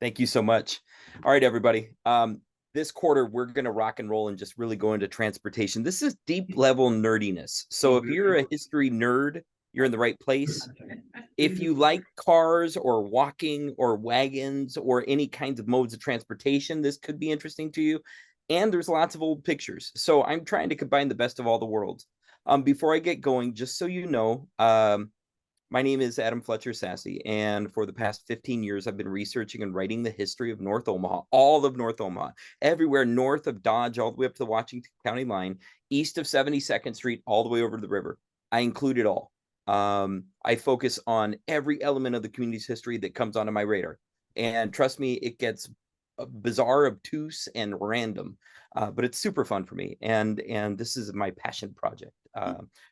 Thank you so much. All right, everybody. This quarter, we're going to rock and roll and just really go into transportation. This is deep level nerdiness. So if you're a history nerd, you're in the right place. If you like cars or walking or wagons or any kinds of modes of transportation, this could be interesting to you. And there's lots of old pictures. So I'm trying to combine the best of all the worlds. Before I get going, just so you know, my name is Adam Fletcher Sassy, and for the past 15 years, I've been researching and writing the history of North Omaha, all of North Omaha, everywhere north of Dodge, all the way up to the Washington County line, east of 72nd Street, all the way over to the river. I include it all. I focus on every element of the community's history that comes onto my radar. And trust me, it gets bizarre, obtuse, and random. But it's super fun for me. And this is my passion project.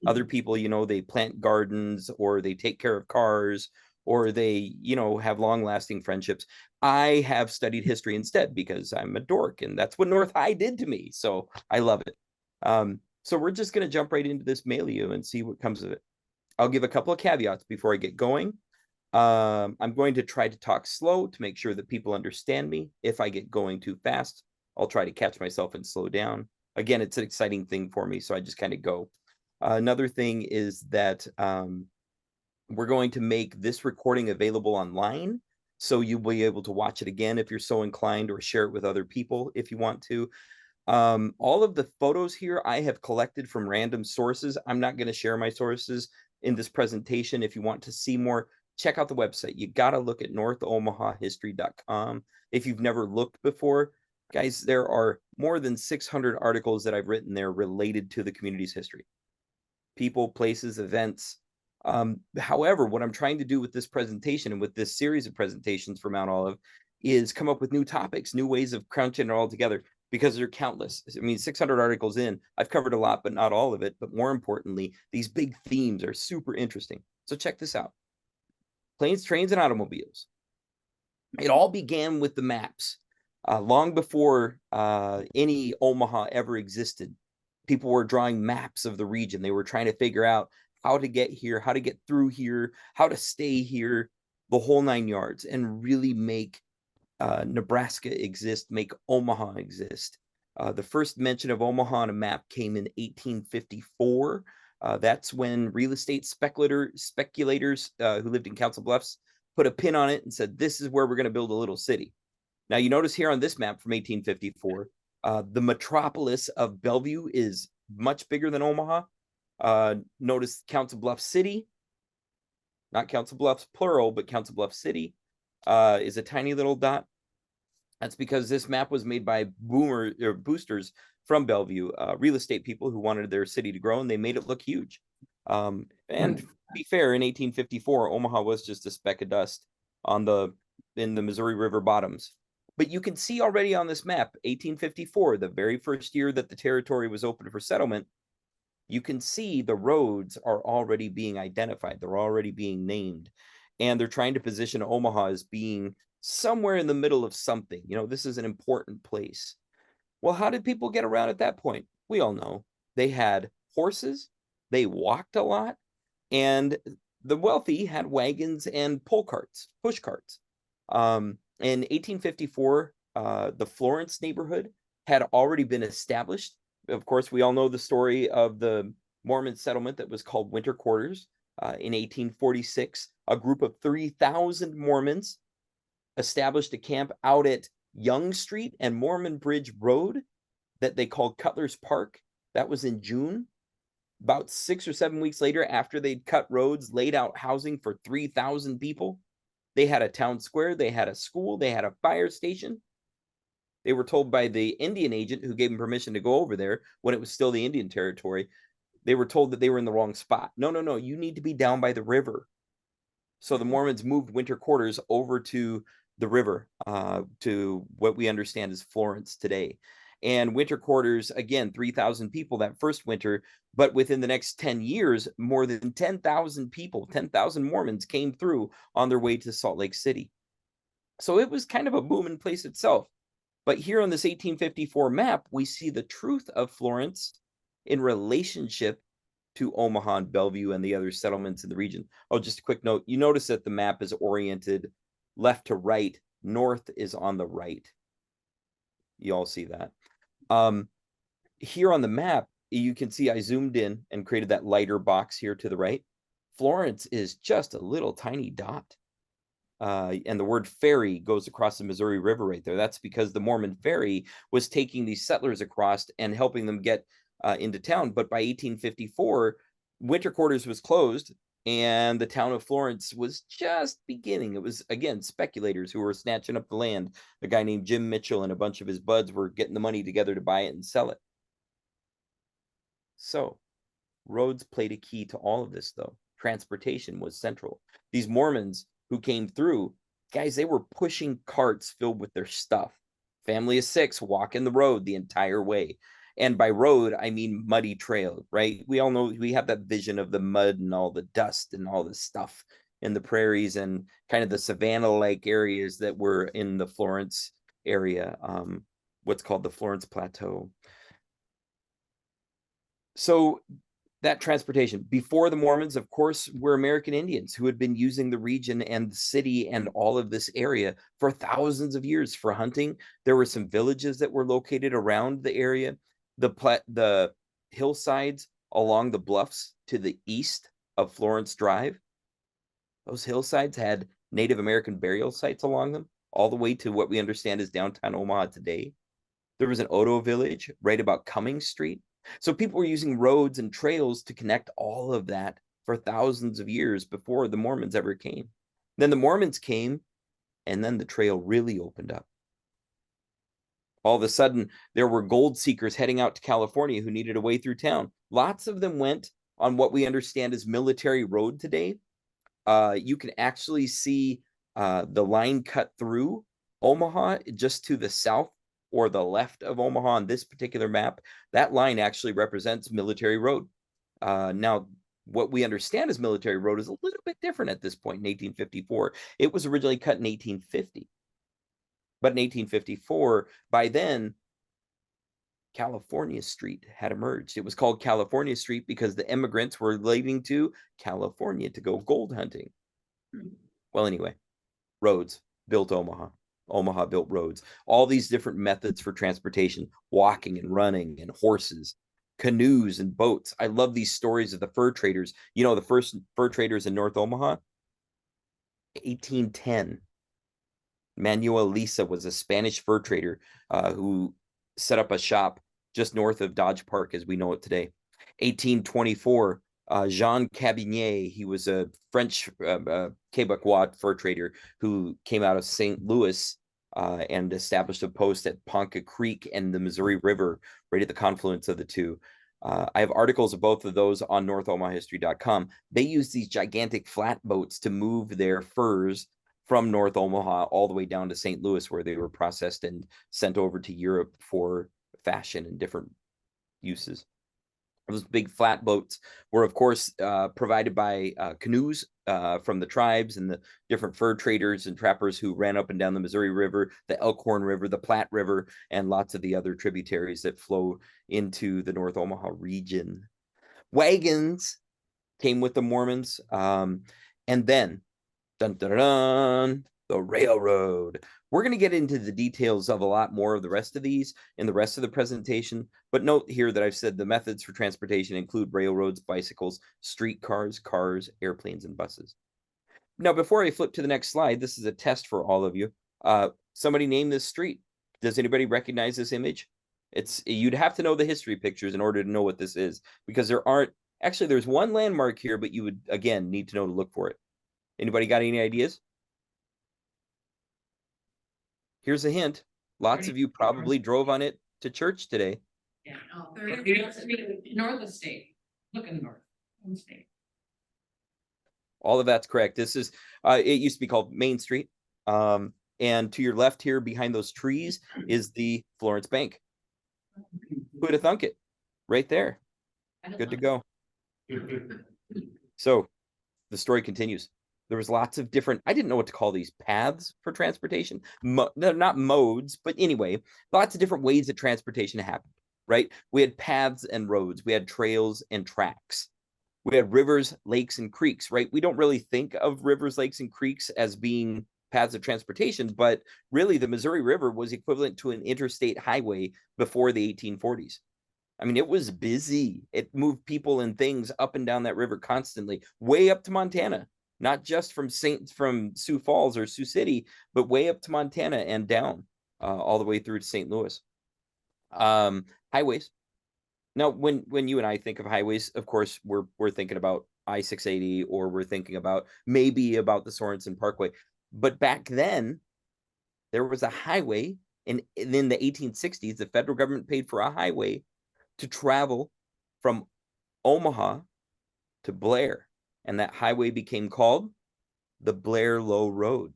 Other people, they plant gardens or they take care of cars or they, have long lasting friendships. I have studied history instead because I'm a dork and that's what North High did to me. So I love it. So we're just going to jump right into this milieu and see what comes of it. I'll give a couple of caveats before I get going. I'm going to try to talk slow to make sure that people understand me. If I get going too fast, I'll try to catch myself and slow down. Again, it's an exciting thing for me, so I just kind of go. Another thing is that we're going to make this recording available online, so you'll be able to watch it again if you're so inclined, or share it with other people if you want to. All of the photos here I have collected from random sources. I'm not going to share my sources in this presentation. If you want to see more, check out the website. You got to look at northomahahistory.com. If you've never looked before, guys, there are more than 600 articles that I've written there related to the community's history. People, places, events. However, what I'm trying to do with this presentation and with this series of presentations for Mount Olive is come up with new topics, new ways of crunching it all together, because they're countless. I mean, 600 articles in, I've covered a lot, but not all of it. But more importantly, these big themes are super interesting. So check this out. Planes, trains, and automobiles. It all began with the maps. Long before any Omaha ever existed, people were drawing maps of the region. They were trying to figure out how to get here, how to get through here, how to stay here, the whole 9 yards, and really make Nebraska exist, make Omaha exist. The first mention of Omaha on a map came in 1854. That's when real estate speculators who lived in Council Bluffs put a pin on it and said, this is where we're going to build a little city. Now, you notice here on this map from 1854, the metropolis of Bellevue is much bigger than Omaha. Notice Council Bluffs City, not Council Bluffs plural, but Council Bluffs City is a tiny little dot. That's because this map was made by boosters from Bellevue, real estate people who wanted their city to grow, and they made it look huge. And to be fair, in 1854, Omaha was just a speck of dust in the Missouri River bottoms. But you can see already on this map, 1854, the very first year that the territory was open for settlement, you can see the roads are already being identified. They're already being named. And they're trying to position Omaha as being somewhere in the middle of something. This is an important place. Well, how did people get around at that point? We all know. They had horses, they walked a lot, and the wealthy had wagons and push carts. In 1854, the Florence neighborhood had already been established. Of course, we all know the story of the Mormon settlement that was called Winter Quarters. In 1846, a group of 3,000 Mormons established a camp out at Young Street and Mormon Bridge Road that they called Cutler's Park. That was in June. About 6 or 7 weeks later, after they'd cut roads, laid out housing for 3,000 people, they had a town square, they had a school, they had a fire station. They were told by the Indian agent who gave them permission to go over there when it was still the Indian territory, they were told that they were in the wrong spot. No, you need to be down by the river. So the Mormons moved winter quarters over to the river, to what we understand as Florence today. And winter quarters, again, 3,000 people that first winter, but within the next 10 years, more than 10,000 people, 10,000 Mormons came through on their way to Salt Lake City. So it was kind of a booming place itself. But here on this 1854 map, we see the truth of Florence in relationship to Omaha and Bellevue and the other settlements in the region. Oh, just a quick note. You notice that the map is oriented left to right North is on the right. You all see that. Here on the map, you can see I zoomed in and created that lighter box here to the right. Florence is just a little tiny dot. And the word ferry goes across the Missouri River right there. That's because the Mormon ferry was taking these settlers across and helping them get into town. But by 1854, winter quarters was closed and the town of Florence was just beginning. It was, again, speculators who were snatching up the land. A guy named Jim Mitchell and a bunch of his buds were getting the money together to buy it and sell it. So roads played a key to all of this, though. Transportation was central. These Mormons who came through, guys, they were pushing carts filled with their stuff. Family of 6 walking the road the entire way. And by road, I mean muddy trail, right? We all know, we have that vision of the mud and all the dust and all the stuff in the prairies and kind of the savanna-like areas that were in the Florence area, what's called the Florence Plateau. So that transportation, before the Mormons, of course, were American Indians who had been using the region and the city and all of this area for thousands of years for hunting. There were some villages that were located around the area. The hillsides along the bluffs to the east of Florence Drive, those hillsides had Native American burial sites along them, all the way to what we understand is downtown Omaha today. There was an Oto village right about Cummings Street. So people were using roads and trails to connect all of that for thousands of years before the Mormons ever came. Then the Mormons came, and then the trail really opened up. All of a sudden, there were gold seekers heading out to California who needed a way through town. Lots of them went on what we understand as Military Road today. You can actually see the line cut through Omaha just to the south or the left of Omaha on this particular map. That line actually represents Military Road. Now, what we understand as Military Road is a little bit different at this point in 1854. It was originally cut in 1850. But in 1854, by then, California Street had emerged. It was called California Street because the immigrants were leaving to California to go gold hunting. Well, anyway, roads built Omaha. Omaha built roads. All these different methods for transportation, walking and running and horses, canoes and boats. I love these stories of the fur traders. You know, the first fur traders in North Omaha, 1810. Manuel Lisa was a Spanish fur trader who set up a shop just north of Dodge Park as we know it today. 1824, Jean Cabinet, he was a French Quebecois fur trader who came out of St. Louis and established a post at Ponca Creek and the Missouri River, right at the confluence of the two. I have articles of both of those on NorthOmahaHistory.com. They use these gigantic flatboats to move their furs from North Omaha all the way down to St. Louis, where they were processed and sent over to Europe for fashion and different uses. Those big flatboats were, of course, provided by canoes from the tribes and the different fur traders and trappers who ran up and down the Missouri River, the Elkhorn River, the Platte River, and lots of the other tributaries that flow into the North Omaha region. Wagons came with the Mormons, and then dun, dun, dun, the railroad. We're going to get into the details of a lot more of the rest of these in the rest of the presentation, but note here that I've said the methods for transportation include railroads, bicycles, streetcars, cars, airplanes, and buses. Now, before I flip to the next slide, this is a test for all of you. Somebody name this street. Does anybody recognize this image? You'd have to know the history pictures in order to know what this is, because there's one landmark here, but you would, again, need to know to look for it. Anybody got any ideas? Here's a hint. Lots of you probably drove on it to church today. Yeah, no, north of state. Looking north. State. All of that's correct. This is, it used to be called Main Street. And to your left here, behind those trees, is the Florence Bank. Who'd have thunk it? Right there. Good to go. So the story continues. There was lots of different, I didn't know what to call these, paths for transportation. They're not modes, but anyway, lots of different ways that transportation happened, right? We had paths and roads. We had trails and tracks. We had rivers, lakes, and creeks, right? We don't really think of rivers, lakes, and creeks as being paths of transportation, but really the Missouri River was equivalent to an interstate highway before the 1840s. I mean, it was busy. It moved people and things up and down that river constantly, way up to Montana, not just from Sioux Falls or Sioux City, but way up to Montana and down, all the way through to St. Louis. Highways. Now, when you and I think of highways, of course, we're thinking about I-680, or we're thinking about maybe about the Sorensen Parkway. But back then, there was a highway, and in the 1860s, the federal government paid for a highway to travel from Omaha to Blair, and that highway became called the Blair Low Road.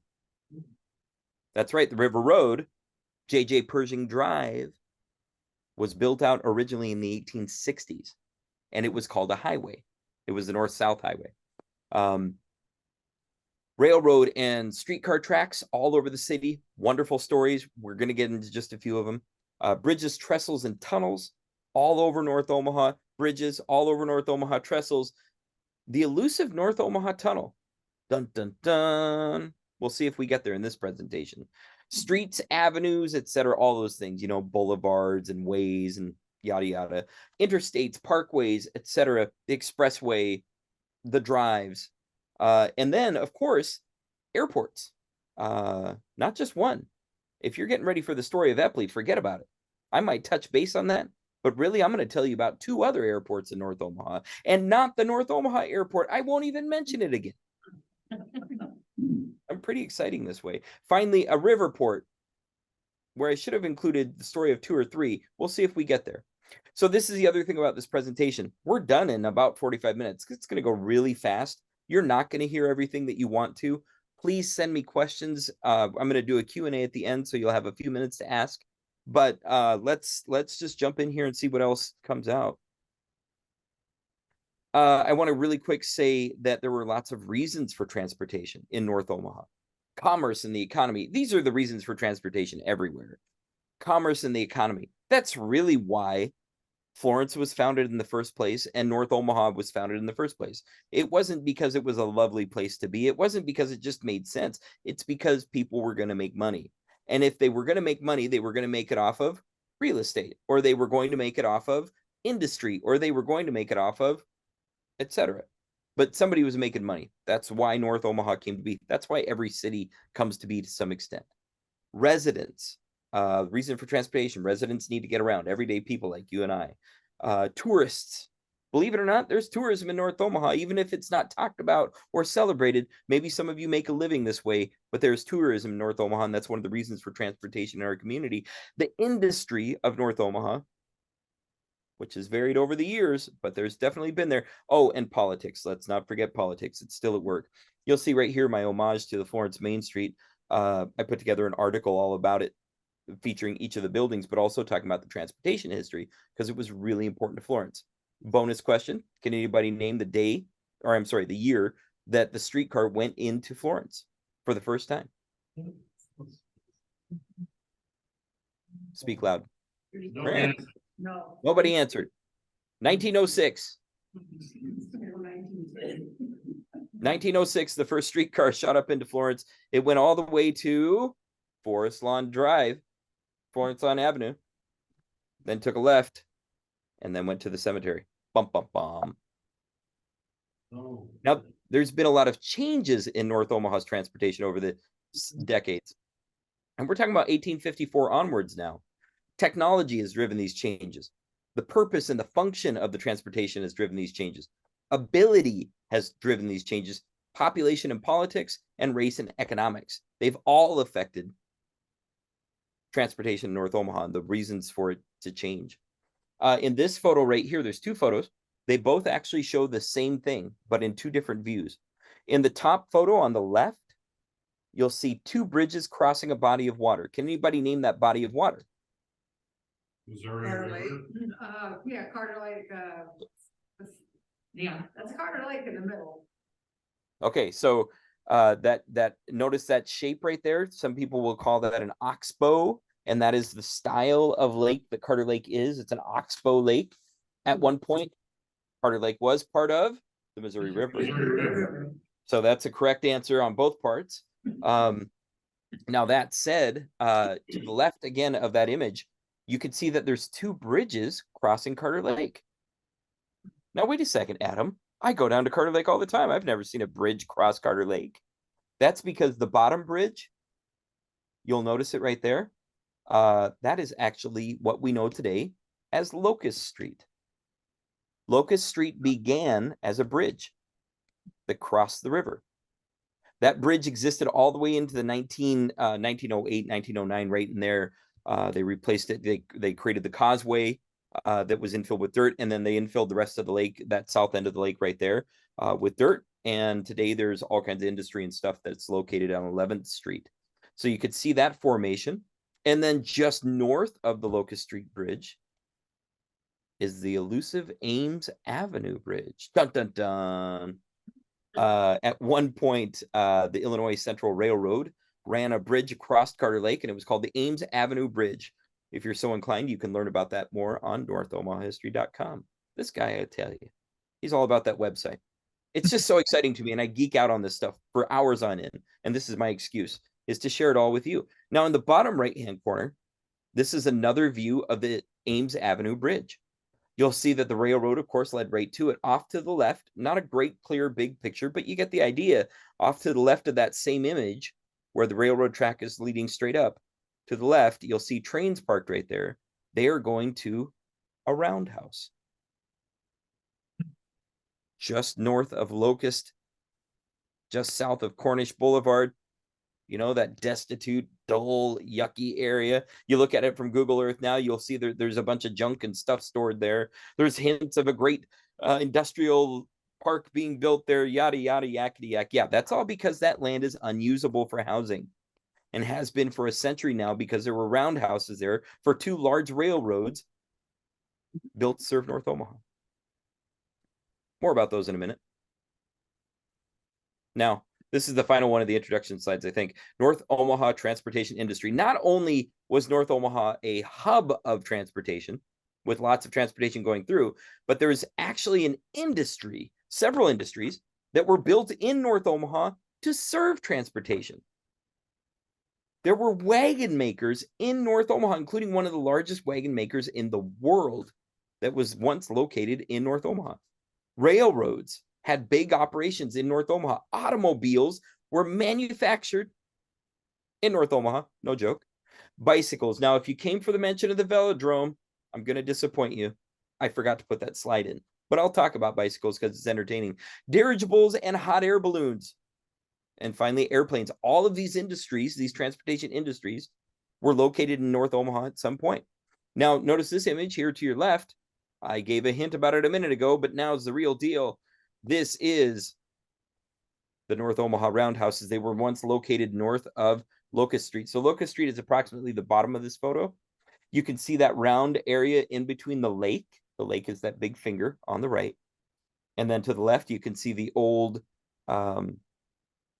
That's right, the River Road, J.J. Pershing Drive, was built out originally in the 1860s, and it was called a highway. It was the North-South Highway. Railroad and streetcar tracks all over the city. Wonderful stories. We're going to get into just a few of them. Bridges, trestles, and tunnels all over North Omaha. Bridges all over North Omaha, trestles. The elusive North Omaha Tunnel. Dun, dun, dun. We'll see if we get there in this presentation. Streets, avenues, etc. All those things, you know, boulevards and ways and yada, yada. Interstates, parkways, etc. The expressway, the drives. And then, of course, airports. Not just one. If you're getting ready for the story of Eppley, forget about it. I might touch base on that, but really, I'm going to tell you about 2 other airports in North Omaha, and not the North Omaha Airport. I won't even mention it again. I'm pretty exciting this way. Finally, a river port, where I should have included the story of 2 or 3. We'll see if we get there. So this is the other thing about this presentation. We're done in about 45 minutes. It's going to go really fast. You're not going to hear everything that you want to. Please send me questions. I'm going to do a Q&A at the end, so you'll have a few minutes to ask. But let's just jump in here and see what else comes out. I want to really quick say that there were lots of reasons for transportation in North Omaha. Commerce and the economy. These are the reasons for transportation everywhere. Commerce and the economy. That's really why Florence was founded in the first place, and North Omaha was founded in the first place. It wasn't because it was a lovely place to be. It wasn't because it just made sense. It's because people were going to make money. And if they were going to make money, they were going to make it off of real estate, or they were going to make it off of industry, or they were going to make it off of etc. But somebody was making money. That's why North Omaha came to be. That's why every city comes to be to some extent. Residents, reason for transportation. Residents need to get around. Everyday people like you and I. Tourists. Believe it or not, there's tourism in North Omaha, even if it's not talked about or celebrated. Maybe some of you make a living this way, but there's tourism in North Omaha, and that's one of the reasons for transportation in our community. The industry of North Omaha, which has varied over the years, but there's definitely been there. Oh, and politics. Let's not forget politics. It's still at work. You'll see right here my homage to the Florence Main Street. I put together an article all about it, featuring each of the buildings, but also talking about the transportation history, because it was really important to Florence. Bonus question. Can anybody name the year that the streetcar went into Florence for the first time? Speak loud. No. Nobody answered. 1906. 1906, the first streetcar shot up into Florence. It went all the way to Forest Lawn Drive, Florence Lawn Avenue, then took a left, and then went to the cemetery. Bum, bum, bum. Oh. Now, there's been a lot of changes in North Omaha's transportation over the decades. And we're talking about 1854 onwards now. Technology has driven these changes. The purpose and the function of the transportation has driven these changes. Ability has driven these changes. Population and politics, and race and economics. They've all affected transportation in North Omaha and the reasons for it to change. In this photo right here, there's 2 photos. They both actually show the same thing, but in 2 different views. In the top photo on the left, you'll see 2 bridges crossing a body of water. Can anybody name that body of water? Missouri River. Yeah, Carter Lake. Yeah, that's Carter Lake in the middle. Okay, so notice that shape right there. Some people will call that an oxbow, and that is the style of lake that Carter Lake is. It's an oxbow lake. At one point, Carter Lake was part of the Missouri River. So that's a correct answer on both parts. Now, that said, to the left again of that image, you can see that there's two bridges crossing Carter Lake. Now, wait a second, Adam. I go down to Carter Lake all the time. I've never seen a bridge cross Carter Lake. That's because the bottom bridge, you'll notice it right there. That is actually what we know today as Locust Street. Locust Street began as a bridge that crossed the river. That bridge existed all the way into the 1908, 1909, right in there. They replaced it. They created the causeway that was infilled with dirt, and then they infilled the rest of the lake, that south end of the lake right there, with dirt. And today there's all kinds of industry and stuff that's located on 11th Street. So you could see that formation. And then just north of the Locust Street Bridge is the elusive Ames Avenue Bridge. Dun, dun, dun. At one point, the Illinois Central Railroad ran a bridge across Carter Lake, and it was called the Ames Avenue Bridge. If you're so inclined, you can learn about that more on NorthOmahaHistory.com. This guy, I tell you, he's all about that website. It's just so exciting to me, and I geek out on this stuff for hours on end, and this is my excuse, is to share it all with you. Now, in the bottom right-hand corner, this is another view of the Ames Avenue Bridge. You'll see that the railroad, of course, led right to it. Off to the left, not a great, clear, big picture, but you get the idea. Off to the left of that same image, where the railroad track is leading straight up, to the left, you'll see trains parked right there. They are going to a roundhouse. Just north of Locust, just south of Cornish Boulevard. You know, that destitute, dull, yucky area. You look at it from Google Earth now, you'll see there's a bunch of junk and stuff stored there. There's hints of a great industrial park being built there, yada, yada, yakety yak. Yeah, that's all because that land is unusable for housing and has been for a century now because there were roundhouses there for two large railroads built to serve North Omaha. More about those in a minute. Now, this is the final one of the introduction slides, I think. North Omaha transportation industry. Not only was North Omaha a hub of transportation with lots of transportation going through, but there is actually an industry, several industries that were built in North Omaha to serve transportation. There were wagon makers in North Omaha, including one of the largest wagon makers in the world that was once located in North Omaha. Railroads had big operations in North Omaha. Automobiles were manufactured in North Omaha, no joke. Bicycles. Now, if you came for the mention of the velodrome, I'm going to disappoint you. I forgot to put that slide in, but I'll talk about bicycles because it's entertaining. Dirigibles and hot air balloons. And finally, airplanes. All of these industries, these transportation industries, were located in North Omaha at some point. Now, notice this image here to your left. I gave a hint about it a minute ago, but now it's the real deal. This is the North Omaha roundhouses. They were once located north of Locust Street. So Locust Street is approximately the bottom of this photo. You can see that round area in between the lake. The lake is that big finger on the right. And then to the left, you can see the old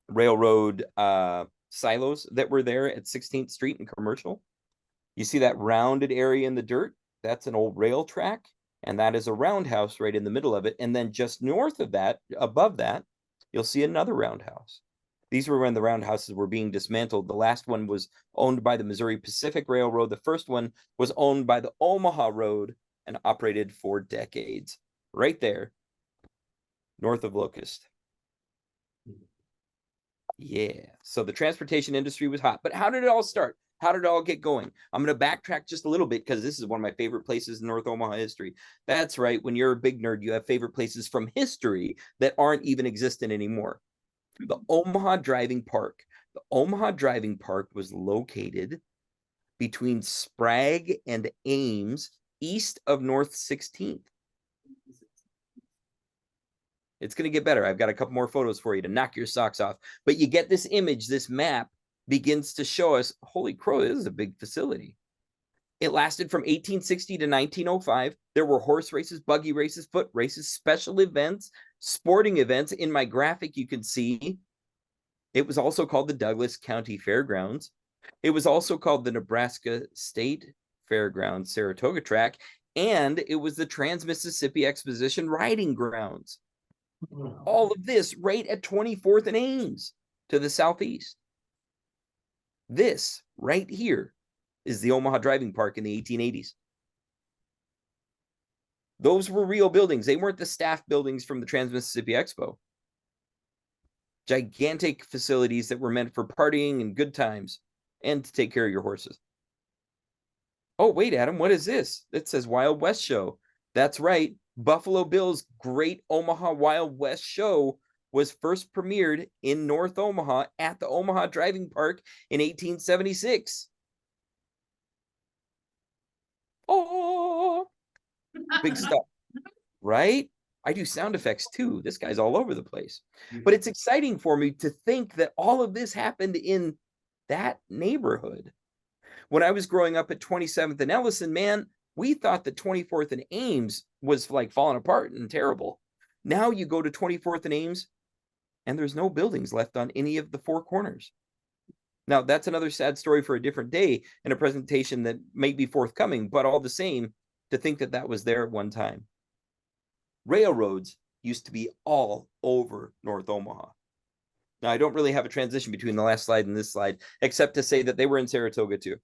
railroad silos that were there at 16th Street and Commercial. You see that rounded area in the dirt? That's an old rail track. And that is a roundhouse right in the middle of it. And then just north of that, above that, you'll see another roundhouse. These were when the roundhouses were being dismantled. The last one was owned by the Missouri Pacific Railroad. The first one was owned by the Omaha Road and operated for decades. Right there, north of Locust. Yeah, so the transportation industry was hot. But how did it all start? How did it all get going? I'm going to backtrack just a little bit because this is one of my favorite places in North Omaha history. That's right. When you're a big nerd, you have favorite places from history that aren't even existent anymore. The Omaha Driving Park. The Omaha Driving Park was located between Sprague and Ames, east of North 16th. It's going to get better. I've got a couple more photos for you to knock your socks off. But you get this image, this map begins to show us, holy crow, this is a big facility. It lasted from 1860 to 1905. There were horse races, buggy races, foot races, special events, sporting events. In my graphic, you can see it was also called the Douglas County Fairgrounds. It was also called the Nebraska State Fairgrounds Saratoga Track, and it was the Trans-Mississippi Exposition Riding Grounds. All of this right at 24th and Ames to the southeast. This right here is the Omaha Driving Park in the 1880s. Those were real buildings. They weren't the staff buildings from the Trans-Mississippi Expo. Gigantic facilities that were meant for partying and good times and to take care of your horses. Oh, wait, Adam, what is this? It says Wild West Show. That's right. Buffalo Bill's Great Omaha Wild West Show was first premiered in North Omaha at the Omaha Driving Park in 1876. Oh, big stuff, right? I do sound effects too. This guy's all over the place. But it's exciting for me to think that all of this happened in that neighborhood. When I was growing up at 27th and Ellison, man, we thought that 24th and Ames was like falling apart and terrible. Now you go to 24th and Ames, and there's no buildings left on any of the four corners. Now, that's another sad story for a different day and a presentation that may be forthcoming, but all the same, to think that that was there at one time. Railroads used to be all over North Omaha. Now, I don't really have a transition between the last slide and this slide, except to say that they were in Saratoga too.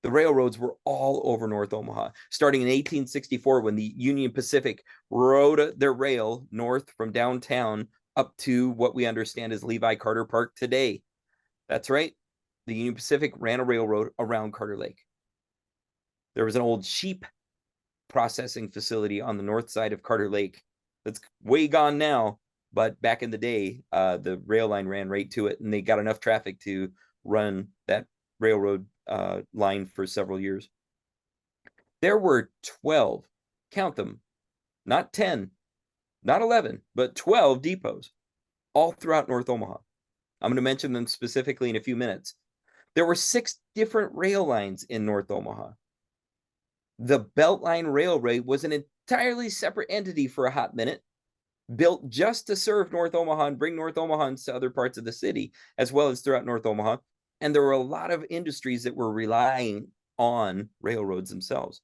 The railroads were all over North Omaha, starting in 1864 when the Union Pacific rode their rail north from downtown up to what we understand as Levi Carter Park today. That's right. The Union Pacific ran a railroad around Carter Lake. There was an old sheep processing facility on the north side of Carter Lake that's way gone now, but back in the day, the rail line ran right to it, and they got enough traffic to run that railroad line for several years. There were 12, count them, not 10, not 11, but 12 depots all throughout North Omaha. I'm going to mention them specifically in a few minutes. There were 6 different rail lines in North Omaha. The Beltline Railway was an entirely separate entity for a hot minute, built just to serve North Omaha and bring North Omahans to other parts of the city, as well as throughout North Omaha. And there were a lot of industries that were relying on railroads themselves.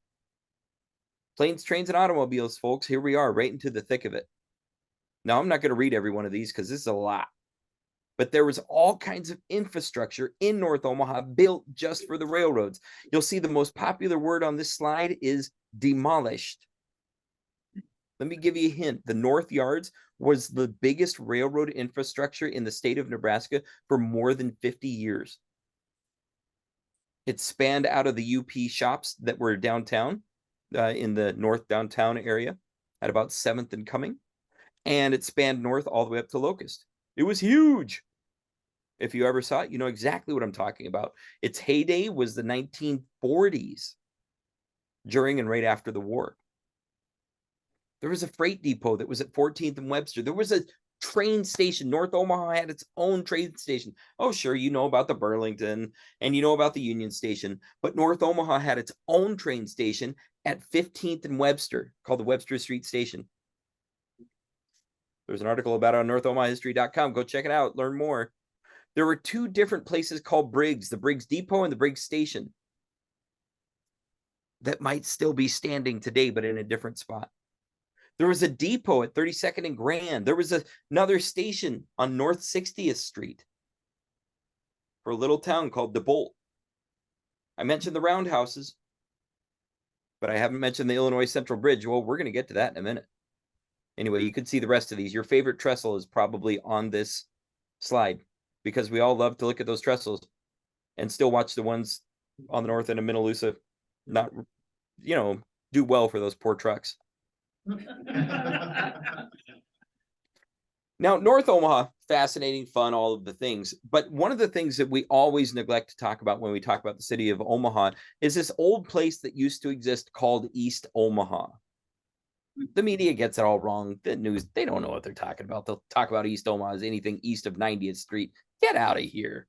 Planes, trains, and automobiles, folks, here we are, right into the thick of it. Now, I'm not going to read every one of these because this is a lot. But there was all kinds of infrastructure in North Omaha built just for the railroads. You'll see the most popular word on this slide is demolished. Let me give you a hint. The North Yards was the biggest railroad infrastructure in the state of Nebraska for more than 50 years. It spanned out of the UP shops that were downtown in the north downtown area at about 7th and Cumming. And it spanned north all the way up to Locust. It was huge. If you ever saw it, you know exactly what I'm talking about. Its heyday was the 1940s, during and right after the war. There was a freight depot that was at 14th and Webster. There was a train station. North Omaha had its own train station. Oh, sure, you know about the Burlington and you know about the Union Station, but North Omaha had its own train station at 15th and Webster called the Webster Street Station. There's an article about it on NorthOmahaHistory.com. Go check it out. Learn more. There were 2 different places called Briggs, the Briggs Depot and the Briggs Station, that might still be standing today, but in a different spot. There was a depot at 32nd and Grand. There was another station on North 60th Street for a little town called DeBolt. I mentioned the roundhouses, but I haven't mentioned the Illinois Central Bridge. Well, we're going to get to that in a minute. Anyway, you can see the rest of these. Your favorite trestle is probably on this slide because we all love to look at those trestles and still watch the ones on the north end of Minnelusa not, you know, do well for those poor trucks. Now, North Omaha, fascinating, fun, all of the things. But one of the things that we always neglect to talk about when we talk about the city of Omaha is this old place that used to exist called East Omaha. The media gets it all wrong. The news, they don't know what they're talking about. They'll talk about East Omaha as anything east of 90th Street. Get out of here.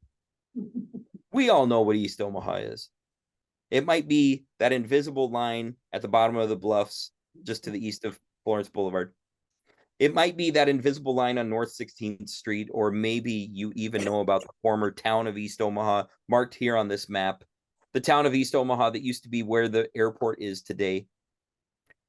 We all know what East Omaha is. It might be that invisible line at the bottom of the bluffs just to the east of Florence Boulevard. It might be that invisible line on North 16th Street, or maybe you even know about the former town of East Omaha, marked here on this map. The town of East Omaha that used to be where the airport is today.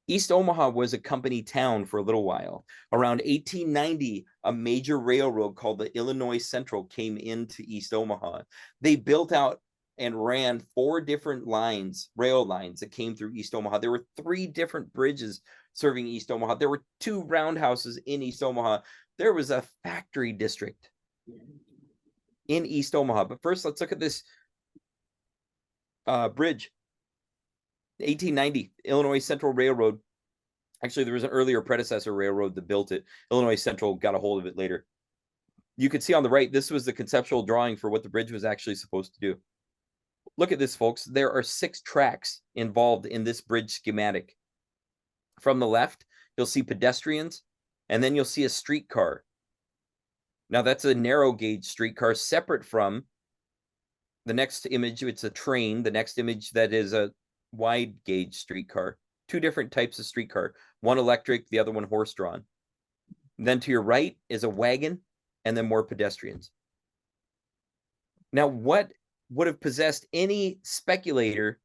East Omaha was a company town for a little while. Around 1890, a major railroad called the Illinois Central came into East Omaha. They built out and ran 4 different lines, rail lines that came through East Omaha. There were 3 different bridges serving East Omaha. There were 2 roundhouses in East Omaha. There was a factory district in East Omaha. But first, let's look at this bridge. 1890, Illinois Central Railroad. Actually, there was an earlier predecessor railroad that built it. Illinois Central got a hold of it later. You can see on the right, this was the conceptual drawing for what the bridge was actually supposed to do. Look at this, folks. There are 6 tracks involved in this bridge schematic. From the left, you'll see pedestrians, and then you'll see a streetcar. Now, that's a narrow gauge streetcar separate from the next image. It's a train. The next image, that is a wide gauge streetcar. 2 different types of streetcar, one electric, the other one horse-drawn. Then to your right is a wagon, and then more pedestrians. Now, what would have possessed any speculator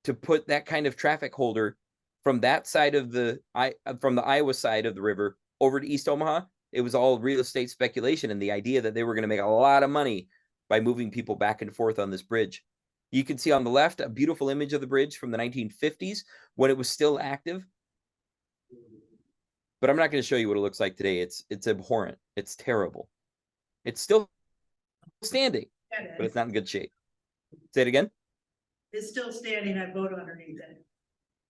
to put that kind of traffic holder from that side of the Iowa side of the river over to East Omaha? It was all real estate speculation and the idea that they were going to make a lot of money by moving people back and forth on this bridge. You can see on the left a beautiful image of the bridge from the 1950s when it was still active. But I'm not going to show you what it looks like today. It's abhorrent. It's terrible. It's still standing, but it's not in good shape. Say it again. It's still standing. I vote underneath it.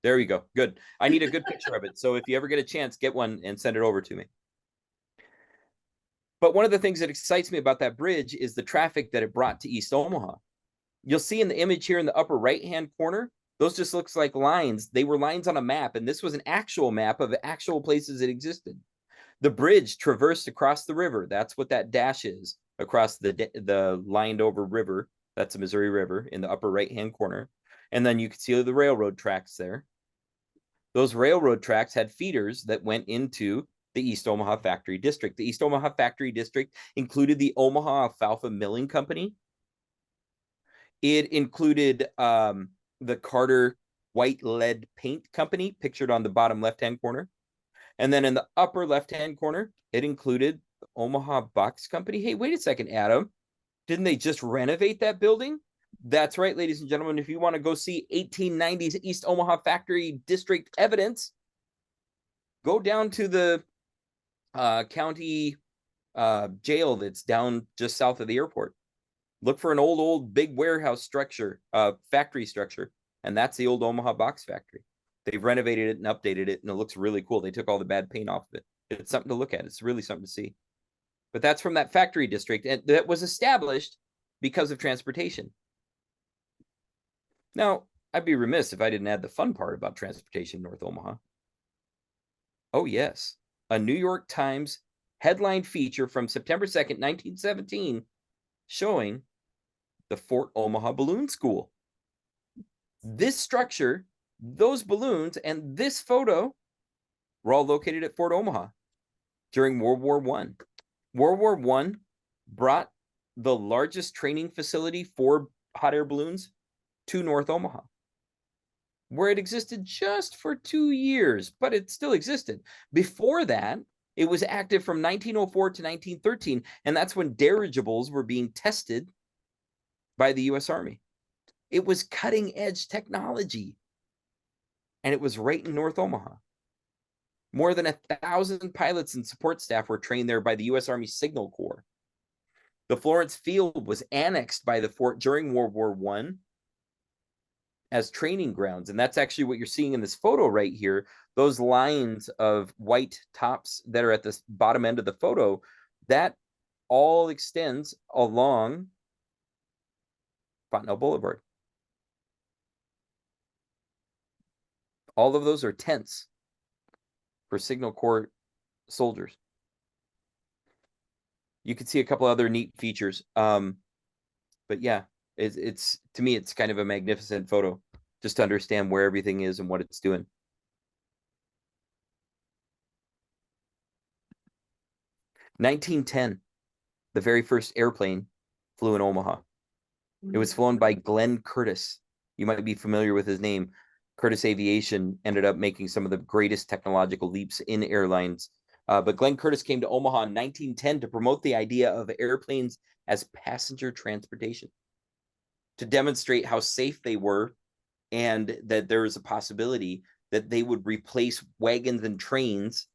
There we go. Good. I need a good picture of it. So if you ever get a chance, get one and send it over to me. But one of the things that excites me about that bridge is the traffic that it brought to East Omaha. You'll see in the image here in the upper right-hand corner, those just looks like lines. They were lines on a map, and this was an actual map of actual places that existed. The bridge traversed across the river. That's what that dash is, across the lined over river. That's the Missouri River in the upper right-hand corner. And then you can see the railroad tracks there. Those railroad tracks had feeders that went into the East Omaha Factory District. The East Omaha Factory District included the Omaha Alfalfa Milling Company. It included the Carter White Lead Paint Company, pictured on the bottom left-hand corner. And then in the upper left-hand corner, it included the Omaha Box Company. Hey, wait a second, Adam. Didn't they just renovate that building? That's right, ladies and gentlemen. If you want to go see 1890s East Omaha Factory District evidence, go down to the county jail that's down just south of the airport. Look for an old big warehouse structure, factory structure, and that's the old Omaha Box Factory. They've renovated it and updated it, and it looks really cool. They took all the bad paint off of it. It's something to look at. It's really something to see. But that's from that factory district, and that was established because of transportation. Now, I'd be remiss if I didn't add the fun part about transportation in North Omaha. Oh, yes. A New York Times headline feature from September 2nd, 1917, showing the Fort Omaha Balloon School. This structure, those balloons, and this photo were all located at Fort Omaha during World War I. World War I brought the largest training facility for hot air balloons to North Omaha, where it existed just for 2 years, but it still existed. Before that, it was active from 1904 to 1913, and that's when dirigibles were being tested by the U.S. Army. It was cutting-edge technology, and it was right in North Omaha. More than 1,000 pilots and support staff were trained there by the U.S. Army Signal Corps. The Florence Field was annexed by the fort during World War I as training grounds, and that's actually what you're seeing in this photo right here. Those lines of white tops that are at the bottom end of the photo, that all extends along Fontenelle Boulevard. All of those are tents for Signal Corps soldiers. You can see a couple other neat features. But yeah, it's to me, it's kind of a magnificent photo just to understand where everything is and what it's doing. In 1910, the very first airplane flew in Omaha. It was flown by Glenn Curtis. You might be familiar with his name. Curtiss Aviation ended up making some of the greatest technological leaps in airlines. But Glenn Curtiss came to Omaha in 1910 to promote the idea of airplanes as passenger transportation, to demonstrate how safe they were and that there is a possibility that they would replace wagons and trains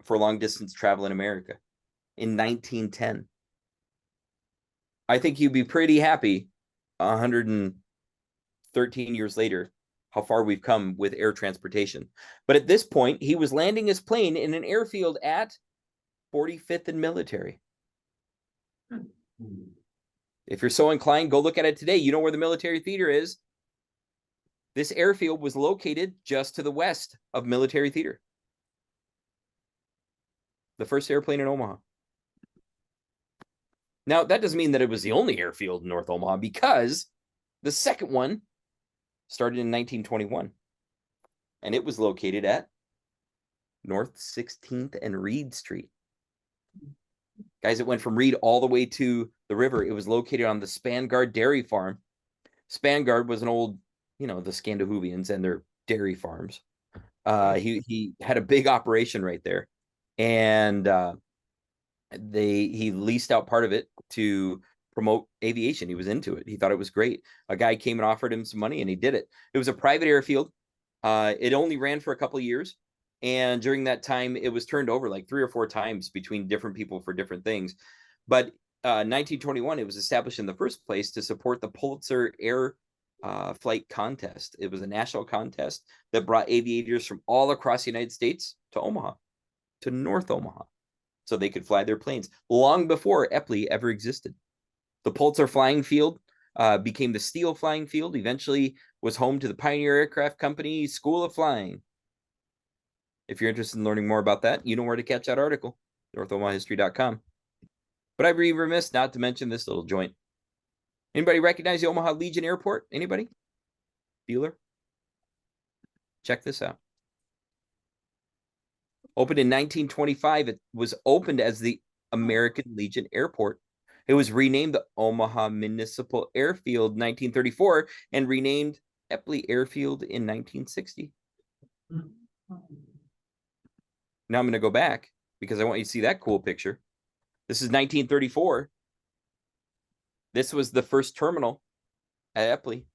for long distance travel in America in 1910. I think you'd be pretty happy 113 years later how far we've come with air transportation. But at this point, he was landing his plane in an airfield at 45th and Military. If you're so inclined, go look at it today. You know where the military theater is. This airfield was located just to the west of Military Theater. The first airplane in Omaha. Now, that doesn't mean that it was the only airfield in North Omaha, because the second one started in 1921. And it was located at North 16th and Reed Street. Guys, it went from Reed all the way to the river. It was located on the Spangard Dairy Farm. Spangard was an old, the Scandinavians and their dairy farms. He had a big operation right there. And he leased out part of it to promote aviation. He was into it. He thought it was great. A guy came and offered him some money, and he did it. It was a private airfield. It only ran for a couple of years. And during that time, it was turned over like 3 or 4 times between different people for different things. But 1921, it was established in the first place to support the Pulitzer Air Flight Contest. It was a national contest that brought aviators from all across the United States to Omaha, to North Omaha, so they could fly their planes long before Eppley ever existed. The Pulitzer Flying Field became the Steele Flying Field, eventually was home to the Pioneer Aircraft Company School of Flying. If you're interested in learning more about that, you know where to catch that article, NorthOmahaHistory.com. But I'd be remiss not to mention this little joint. Anybody recognize the Omaha Legion Airport? Anybody? Bueller? Check this out. Opened in 1925, it was opened as the American Legion Airport. It was renamed the Omaha Municipal Airfield in 1934 and renamed Eppley Airfield in 1960. Now I'm going to go back because I want you to see that cool picture. This is 1934. This was the first terminal at Eppley.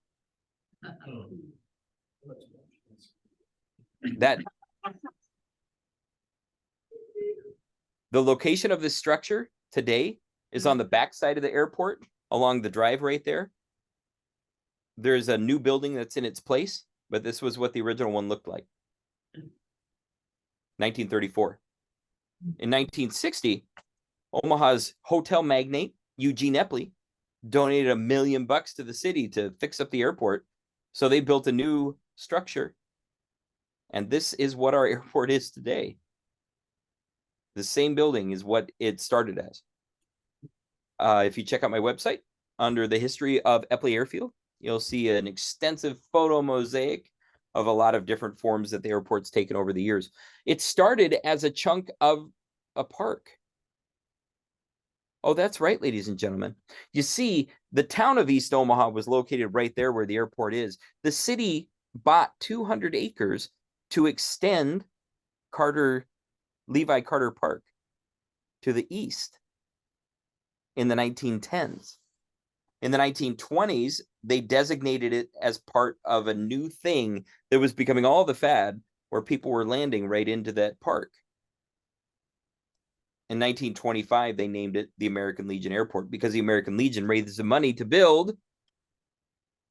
The location of this structure today is on the backside of the airport along the drive right there. There's a new building that's in its place, but this was what the original one looked like. 1934. In 1960, Omaha's hotel magnate, Eugene Eppley, donated $1 million to the city to fix up the airport. So they built a new structure. And this is what our airport is today. The same building is what it started as. If you check out my website, under the history of Eppley Airfield, you'll see an extensive photo mosaic of a lot of different forms that the airport's taken over the years. It started as a chunk of a park. Oh, that's right, ladies and gentlemen. You see, the town of East Omaha was located right there where the airport is. The city bought 200 acres to extend Levi Carter Park to the east in the 1910s. In the 1920s, they designated it as part of a new thing that was becoming all the fad, where people were landing right into that park. In 1925, they named it the American Legion Airport because the American Legion raised the money to build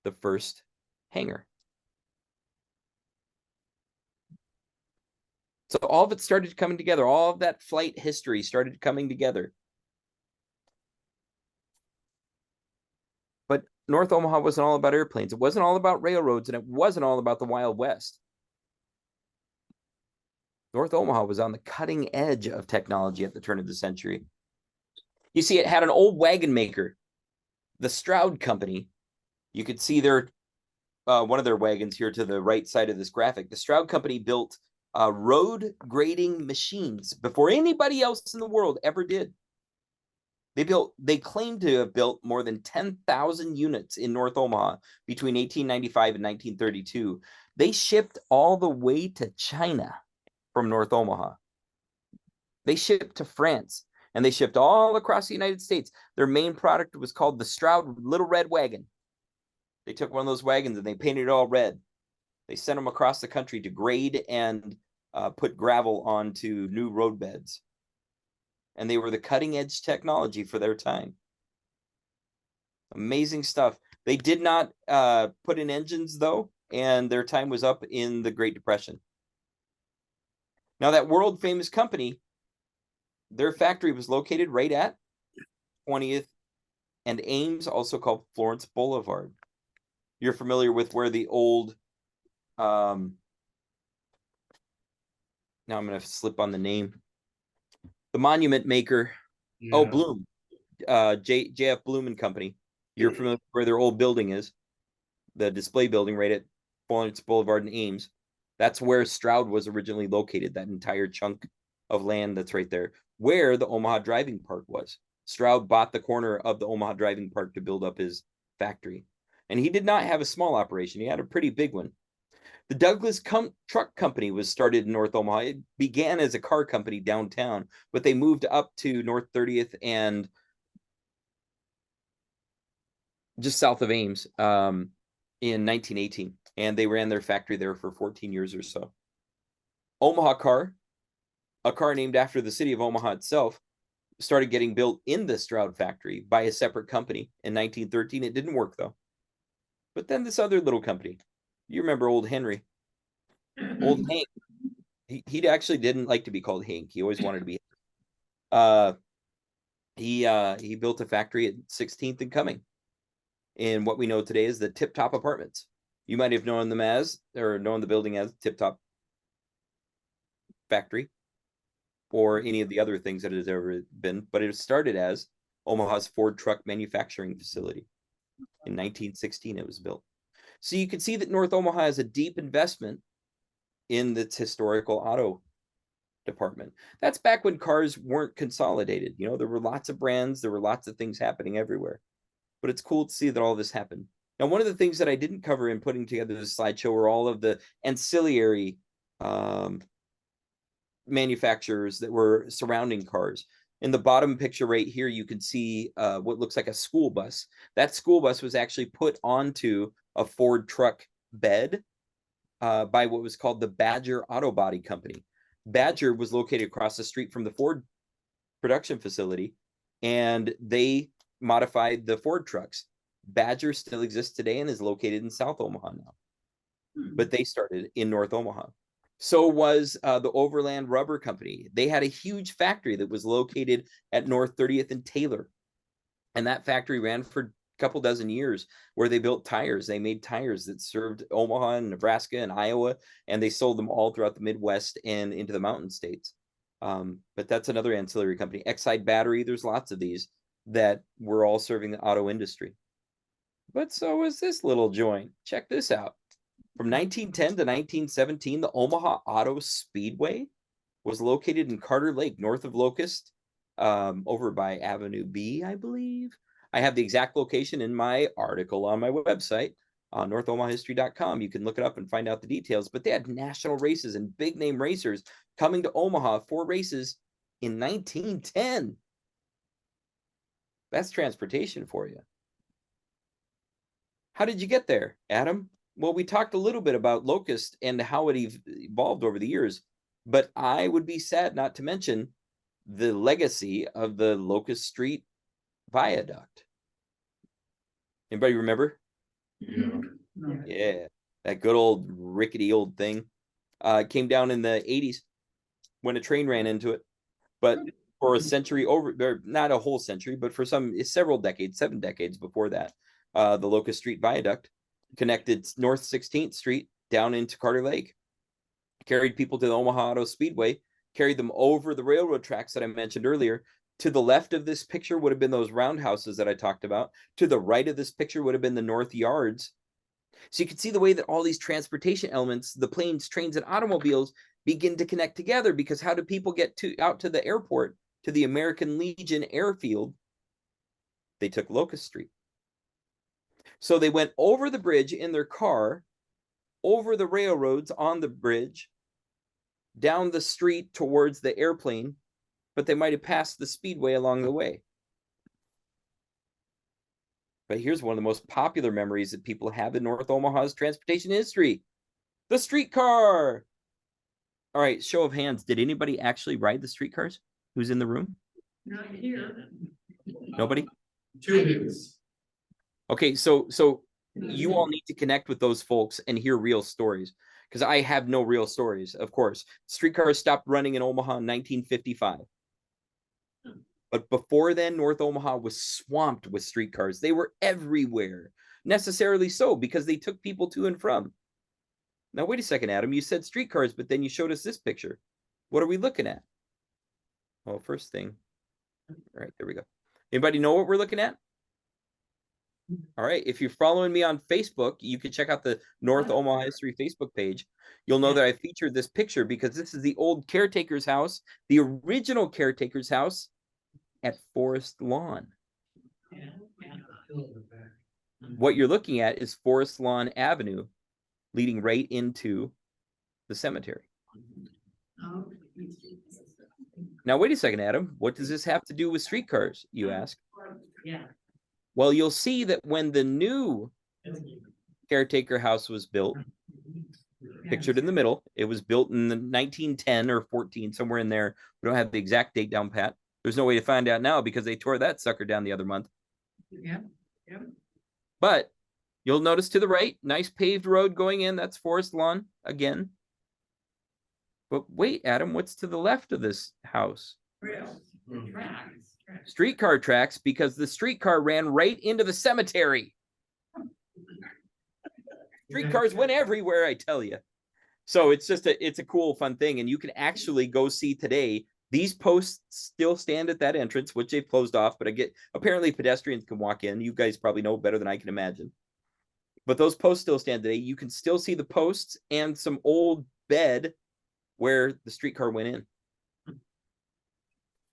the first hangar. So all of it started coming together. All of that flight history started coming together. But North Omaha wasn't all about airplanes. It wasn't all about railroads, and it wasn't all about the Wild West. North Omaha was on the cutting edge of technology at the turn of the century. You see, it had an old wagon maker, the Stroud Company. You could see their one of their wagons here to the right side of this graphic. The Stroud Company built road grading machines before anybody else in the world ever did. They claim to have built more than 10,000 units in North Omaha between 1895 and 1932. They shipped all the way to China from North Omaha. They shipped to France, and they shipped all across the United States. Their main product was called the Stroud Little Red Wagon. They took one of those wagons and they painted it all red. They sent them across the country to grade and put gravel onto new roadbeds. And they were the cutting edge technology for their time. Amazing stuff. They did not put in engines, though, and their time was up in the Great Depression. Now, that world famous company, their factory was located right at 20th and Ames, also called Florence Boulevard. You're familiar with where the old, now I'm going to slip on the name, the monument maker, oh, Bloom, J.F. Bloom and Company. You're familiar with where their old building is, the display building right at Florence Boulevard and Ames. That's where Stroud was originally located, that entire chunk of land that's right there, where the Omaha Driving Park was. Stroud bought the corner of the Omaha Driving Park to build up his factory. And he did not have a small operation. He had a pretty big one. The Douglas Truck Company was started in North Omaha. It began as a car company downtown, but they moved up to North 30th and just south of Ames in 1918. And they ran their factory there for 14 years or so. Omaha Car, a car named after the city of Omaha itself, started getting built in the Stroud factory by a separate company in 1913. It didn't work, though. But then this other little company, you remember old Henry, old Hank. He actually didn't like to be called Hank. He always wanted to be. He built a factory at 16th and Cumming in what we know today as the Tip Top Apartments. You might have known them as, or known the building as Tip Top Factory, or any of the other things that it has ever been, but it started as Omaha's Ford truck manufacturing facility. In 1916, it was built. So you can see that North Omaha has a deep investment in its historical auto department. That's back when cars weren't consolidated. You know, there were lots of brands, there were lots of things happening everywhere. But it's cool to see that all this happened. Now, one of the things that I didn't cover in putting together this slideshow were all of the ancillary manufacturers that were surrounding cars. In the bottom picture right here, you can see what looks like a school bus. That school bus was actually put onto a Ford truck bed by what was called the Badger Auto Body Company. Badger was located across the street from the Ford production facility, and they modified the Ford trucks. Badger still exists today and is located in South Omaha now. But they started in North Omaha. So was the Overland Rubber Company. They had a huge factory that was located at North 30th and Taylor. And that factory ran for a couple dozen years where they built tires. They made tires that served Omaha and Nebraska and Iowa, and they sold them all throughout the Midwest and into the mountain states. But that's another ancillary company. Exide Battery, there's lots of these that were all serving the auto industry. But so was this little joint. Check this out. From 1910 to 1917, the Omaha Auto Speedway was located in Carter Lake, north of Locust, over by Avenue B, I believe. I have the exact location in my article on my website, NorthOmahaHistory.com. You can look it up and find out the details. But they had national races and big name racers coming to Omaha for races in 1910. That's transportation for you. How did you get there, Adam? Well, we talked a little bit about Locust and how it evolved over the years, but I would be sad not to mention the legacy of the Locust Street Viaduct. Anybody remember? Yeah, that good old rickety old thing. Came down in the 80s when a train ran into it, but for a century not a whole century, but for several decades, 7 decades before that, the Locust Street Viaduct connected North 16th Street down into Carter Lake, carried people to the Omaha Auto Speedway, carried them over the railroad tracks that I mentioned earlier. To the left of this picture would have been those roundhouses that I talked about. To the right of this picture would have been the North Yards. So you can see the way that all these transportation elements, the planes, trains, and automobiles begin to connect together, because how do people get out to the airport, to the American Legion Airfield They took Locust Street. So they went over the bridge in their car, over the railroads on the bridge, down the street towards the airplane, but they might have passed the speedway along the way. But here's one of the most popular memories that people have in North Omaha's transportation history: the streetcar. All right, show of hands. Did anybody actually ride the streetcars? Who's in the room? Not here. Nobody? Two. Okay, so you all need to connect with those folks and hear real stories, because I have no real stories, of course. Streetcars stopped running in Omaha in 1955. But before then, North Omaha was swamped with streetcars. They were everywhere, necessarily so, because they took people to and from. Now, wait a second, Adam. You said streetcars, but then you showed us this picture. What are we looking at? Well, first thing. All right, there we go. Anybody know what we're looking at? All right, if you're following me on Facebook, you can check out the North Omaha History Facebook page. You'll know that I featured this picture because this is the old caretaker's house, the original caretaker's house at Forest Lawn. What you're looking at is Forest Lawn Avenue, leading right into the cemetery. Now, wait a second, Adam. What does this have to do with streetcars, you ask? Yeah. Well, you'll see that when the new caretaker house was built, pictured in the middle, it was built in the 1910 or 14, somewhere in there. We don't have the exact date down pat. There's no way to find out now because they tore that sucker down the other month. Yeah. Yeah. But you'll notice to the right, nice paved road going in. That's Forest Lawn again. But wait, Adam, what's to the left of this house? Tracks. Streetcar tracks, because the streetcar ran right into the cemetery. Streetcars went everywhere, I tell you. So it's just it's a cool, fun thing. And you can actually go see today. These posts still stand at that entrance, which they've closed off, but apparently pedestrians can walk in. You guys probably know better than I can imagine. But those posts still stand today. You can still see the posts and some old bed where the streetcar went in.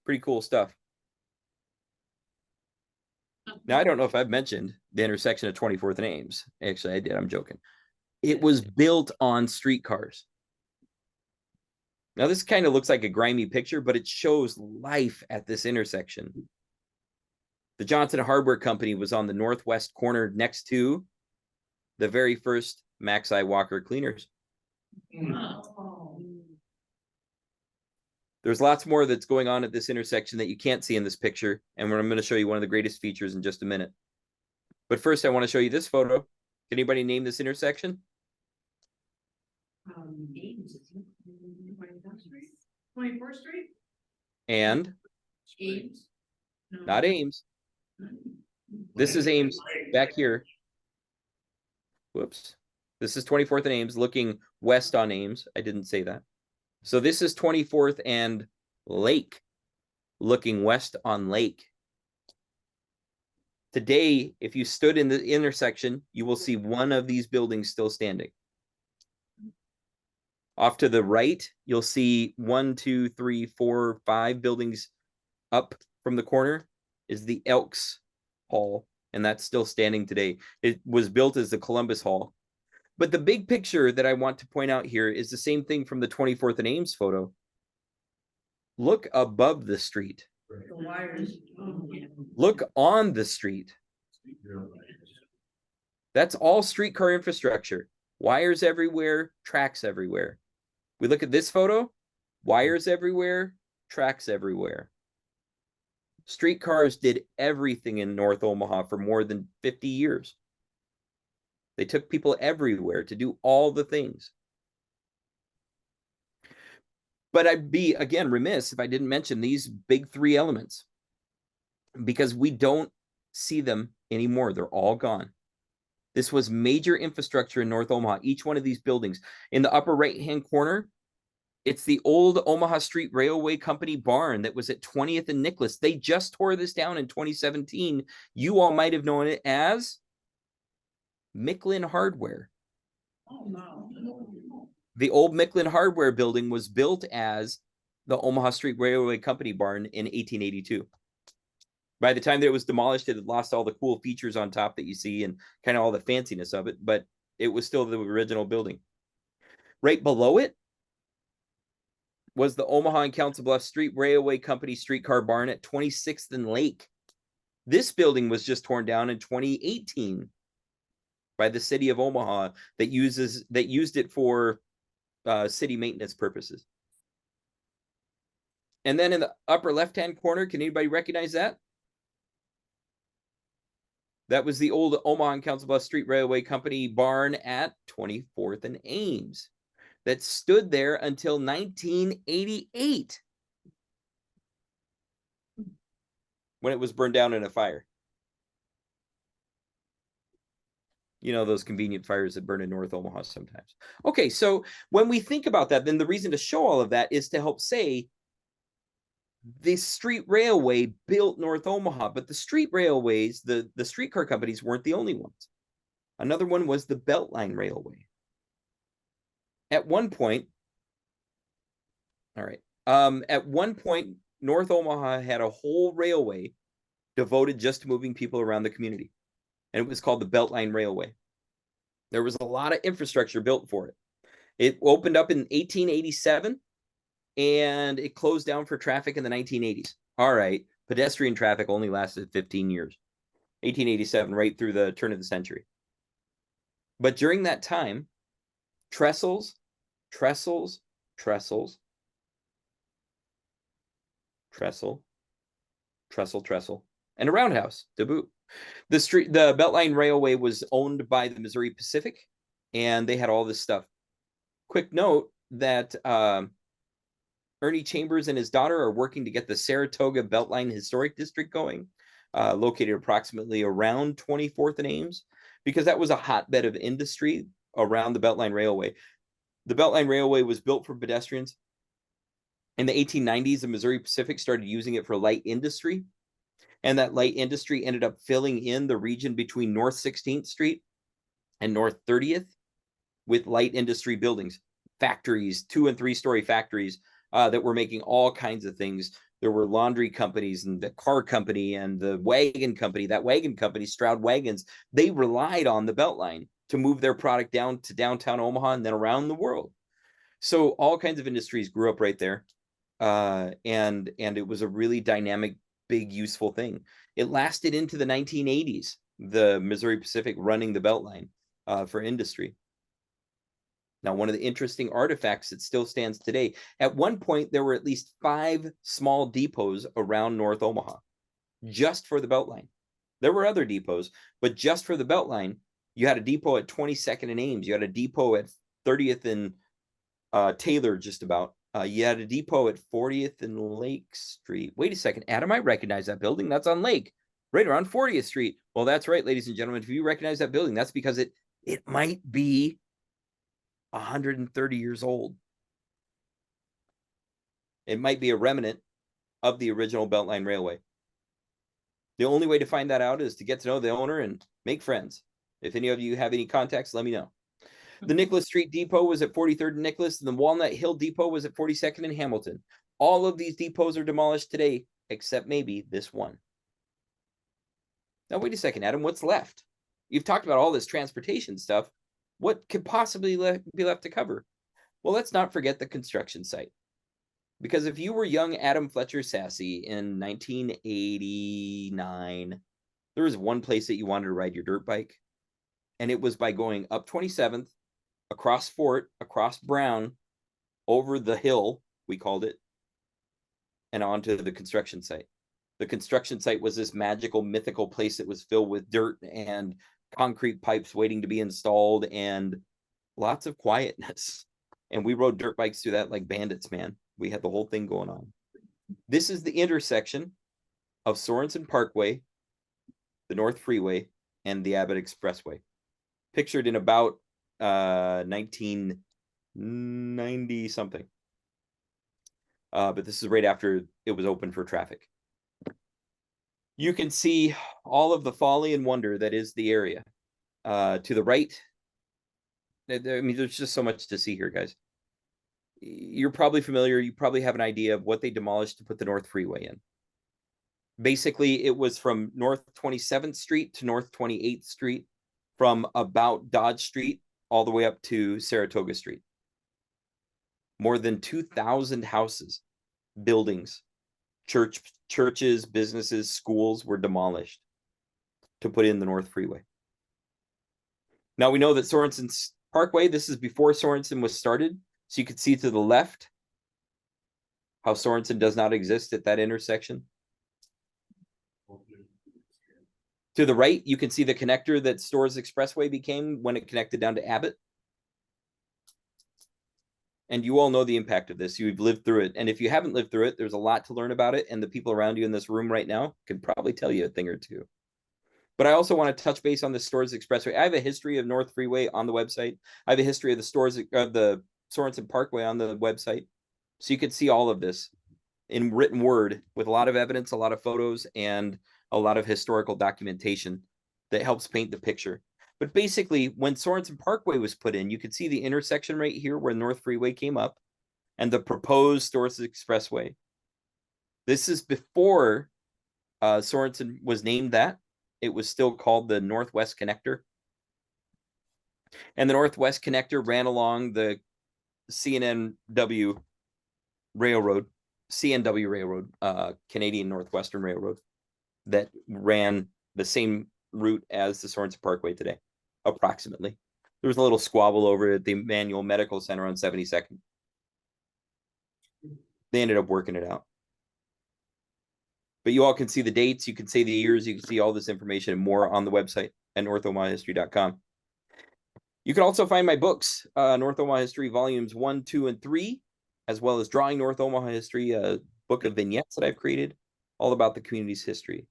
Pretty cool stuff. Now, I don't know if I've mentioned the intersection of 24th and Ames. Actually, I did. I'm joking. It was built on streetcars. Now, this kind of looks like a grimy picture, but it shows life at this intersection. The Johnson Hardware Company was on the northwest corner next to the very first Maxi Walker Cleaners. There's lots more that's going on at this intersection that you can't see in this picture, and I'm going to show you one of the greatest features in just a minute. But first, I want to show you this photo. Can anybody name this intersection? 24th Street? And Ames? No. not Ames. This is Ames back here. Whoops. This is 24th and Ames, looking west on Ames. I didn't say that. So this is 24th and Lake, looking west on Lake. Today, if you stood in the intersection, you will see one of these buildings still standing. Off to the right, you'll see 1, 2, 3, 4, 5 buildings up from the corner is the Elks Hall, and that's still standing today. It was built as the Columbus Hall. But the big picture that I want to point out here is the same thing from the 24th and Ames photo. Look above the street. The wires. Look on the street. That's all streetcar infrastructure. Wires everywhere, tracks everywhere. We look at this photo, wires everywhere, tracks everywhere. Streetcars did everything in North Omaha for more than 50 years. They took people everywhere to do all the things. But I'd be, again, remiss if I didn't mention these big three elements, because we don't see them anymore. They're all gone. This was major infrastructure in North Omaha. Each one of these buildings. In the upper right-hand corner, it's the old Omaha Street Railway Company barn that was at 20th and Nicholas. They just tore this down in 2017. You all might have known it as Micklin Hardware. Oh, no. The old Micklin Hardware building was built as the Omaha Street Railway Company barn in 1882. By the time that it was demolished, it had lost all the cool features on top that you see and kind of all the fanciness of it, but it was still the original building. Right below it was the Omaha and Council Bluffs Street Railway Company streetcar barn at 26th and Lake. This building was just torn down in 2018 by the city of Omaha that used it for city maintenance purposes. And then in the upper left-hand corner, can anybody recognize that? That was the old Omaha and Council Bluffs Street Railway Company barn at 24th and Ames that stood there until 1988 when it was burned down in a fire. You know, those convenient fires that burn in North Omaha sometimes. Okay, so when we think about that, then the reason to show all of that is to help say the street railway built North Omaha, but the street railways, the streetcar companies weren't the only ones. Another one was the Beltline Railway. At one point, North Omaha had a whole railway devoted just to moving people around the community, and it was called the Beltline Railway. There was a lot of infrastructure built for it. It opened up in 1887. And it closed down for traffic in the 1980s. All right, pedestrian traffic only lasted 15 years, 1887, right through the turn of the century. But during that time, trestles, trestle, and a roundhouse to boot. The Beltline Railway was owned by the Missouri Pacific, and they had all this stuff. Quick note that Ernie Chambers and his daughter are working to get the Saratoga Beltline Historic District going, located approximately around 24th and Ames, because that was a hotbed of industry around the Beltline Railway. The Beltline Railway was built for pedestrians. In the 1890s, the Missouri Pacific started using it for light industry, and that light industry ended up filling in the region between North 16th Street and North 30th with light industry buildings, factories, 2- and 3-story factories, that were making all kinds of things. There were laundry companies and the car company and the wagon company. That wagon company, Stroud Wagons, they relied on the Beltline to move their product down to downtown Omaha and then around the world. So all kinds of industries grew up right there. And it was a really dynamic, big, useful thing. It lasted into the 1980s, the Missouri Pacific running the Beltline for industry. Now, one of the interesting artifacts that still stands today, at one point, there were at least 5 small depots around North Omaha, just for the Beltline. There were other depots, but just for the Beltline, you had a depot at 22nd and Ames. You had a depot at 30th and Taylor, just about. You had a depot at 40th and Lake Street. Wait a second, Adam, I recognize that building. That's on Lake, right around 40th Street. Well, that's right, ladies and gentlemen. If you recognize that building, that's because it might be 130 years old. It might be a remnant of the original Beltline Railway. The only way to find that out is to get to know the owner and make friends. If any of you have any contacts, let me know. The Nicholas Street Depot was at 43rd and Nicholas, and the Walnut Hill Depot was at 42nd and Hamilton. All of these depots are demolished today, except maybe this one. Now, wait a second, Adam, what's left? You've talked about all this transportation stuff. What could possibly be left to cover? Well, let's not forget the construction site. Because if you were young Adam Fletcher Sassy in 1989, there was one place that you wanted to ride your dirt bike. And it was by going up 27th, across Fort, across Brown, over the hill, we called it, and onto the construction site. The construction site was this magical, mythical place that was filled with dirt and concrete pipes waiting to be installed and lots of quietness. And we rode dirt bikes through that like bandits, man. We had the whole thing going on. This is the intersection of Sorensen Parkway, the North Freeway, and the Abbott Expressway. Pictured in about 1990 something. But this is right after it was open for traffic. You can see all of the folly and wonder that is the area. To the right, I mean, there's just so much to see here, guys. You're probably familiar. You probably have an idea of what they demolished to put the North Freeway in. Basically, it was from North 27th Street to North 28th Street, from about Dodge Street all the way up to Saratoga Street. More than 2,000 houses, buildings, churches, businesses, schools were demolished to put in the North Freeway. Now we know that Sorensen's Parkway, this is before Sorensen was started. So you can see to the left how Sorensen does not exist at that intersection. To the right, you can see the connector that Storrs Expressway became when it connected down to Abbott. And you all know the impact of this. You've lived through it. And if you haven't lived through it, there's a lot to learn about it. And the people around you in this room right now can probably tell you a thing or two. But I also want to touch base on the Storrs Expressway. I have a history of North Freeway on the website. I have a history of the Sorensen Parkway on the website. So you can see all of this in written word with a lot of evidence, a lot of photos, and a lot of historical documentation that helps paint the picture. But basically, when Sorensen Parkway was put in, you could see the intersection right here where North Freeway came up and the proposed Storrs Expressway. This is before Sorensen was named that. It was still called the Northwest Connector. And the Northwest Connector ran along the CNW Railroad, Canadian Northwestern Railroad, that ran the same route as the Sorensen Parkway today, approximately. There was a little squabble over it at the Manual Medical Center on 72nd. They ended up working it out. But you all can see the dates, you can see the years, you can see all this information and more on the website at northomahahistory.com. You can also find my books, North Omaha History Volumes 1, 2, and 3, as well as Drawing North Omaha History, a book of vignettes that I've created, all about the community's history.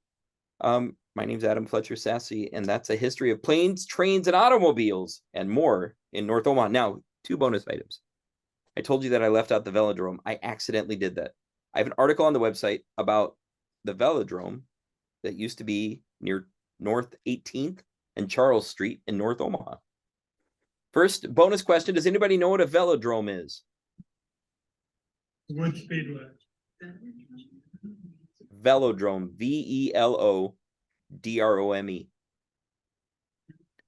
My name's Adam Fletcher Sassy, and that's a history of planes, trains, and automobiles, and more in North Omaha. Now, 2 bonus items. I told you that I left out the velodrome. I accidentally did that. I have an article on the website about the velodrome that used to be near North 18th and Charles Street in North Omaha. First, bonus question. Does anybody know what a velodrome is? Wood Speedway. Velodrome, VELODROME.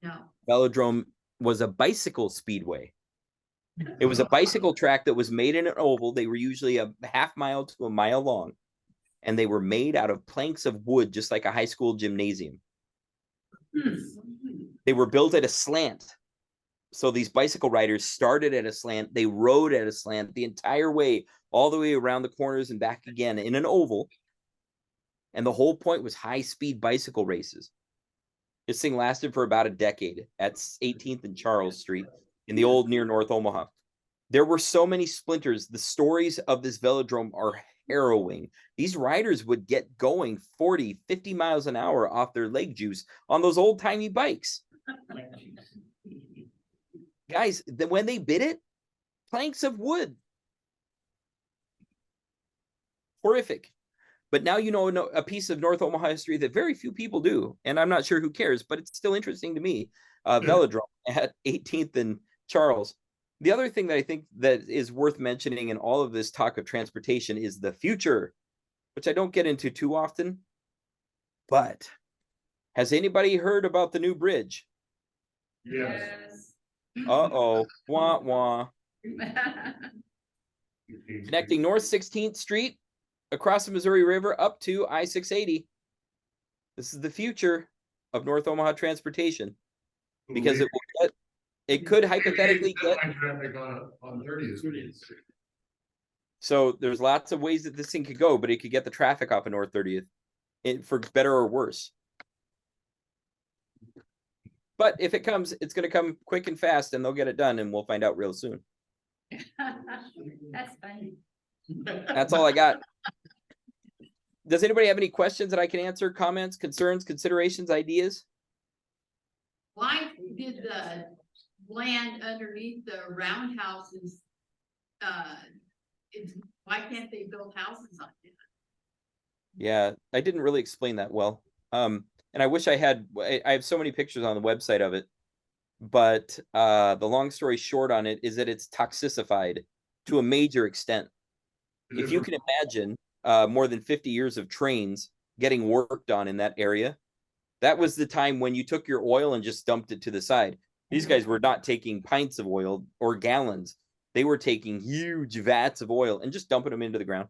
No. Velodrome was a bicycle speedway. It was a bicycle track that was made in an oval. They were usually a half mile to a mile long. And they were made out of planks of wood, just like a high school gymnasium. They were built at a slant. So these bicycle riders started at a slant. They rode at a slant the entire way, all the way around the corners and back again in an oval. And the whole point was high-speed bicycle races. This thing lasted for about a decade at 18th and Charles Street in the old near North Omaha. There were so many splinters. The stories of this velodrome are harrowing. These riders would get going 40, 50 miles an hour off their leg juice on those old tiny bikes. Guys, when they bid it, planks of wood. Horrific. But now you know a piece of North Omaha history that very few people do. And I'm not sure who cares, but it's still interesting to me. Velodrome at 18th and Charles. The other thing that I think that is worth mentioning in all of this talk of transportation is the future, which I don't get into too often. But has anybody heard about the new bridge? Yes. Uh-oh. Wah, wah. Connecting North 16th Street across the Missouri River up to I-680. This is the future of North Omaha transportation, because it could hypothetically get Traffic on 30th. So there's lots of ways that this thing could go, but it could get the traffic off of North 30th for better or worse. But if it comes, it's going to come quick and fast, and they'll get it done, and we'll find out real soon. That's funny. That's all I got. Does anybody have any questions that I can answer? Comments, concerns, considerations, ideas? Why did the land underneath the roundhouses, why can't they build houses on it? Yeah, I didn't really explain that well. And I wish I had. I have so many pictures on the website of it, but the long story short on it is that it's toxicified to a major extent. If you can imagine more than 50 years of trains getting work done in that area. That was the time when you took your oil and just dumped it to the side. These guys were not taking pints of oil or gallons. They were taking huge vats of oil and just dumping them into the ground.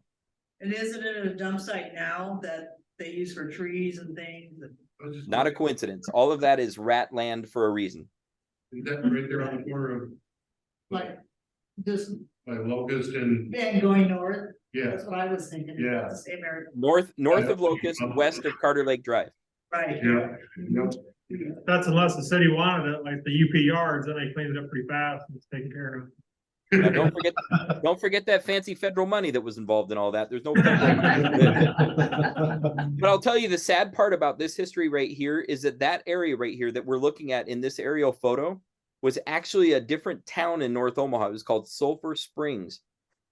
And isn't it a dump site now that they use for trees and things? Not a coincidence. All of that is rat land for a reason. Is that right there on the corner of, Like, just like Locust and, going north? yeah, That's what I was thinking. Yeah. It's the same area. North of Locust, west of Carter Lake Drive. Right. yeah, yeah. That's unless the city wanted it, like the UP yards, then they cleaned it up pretty fast and it's taken care of. Now, don't forget that fancy federal money that was involved in all that. There's no federal money. But I'll tell you the sad part about this history right here is that area right here that we're looking at in this aerial photo was actually a different town in North Omaha. It was called Sulphur Springs.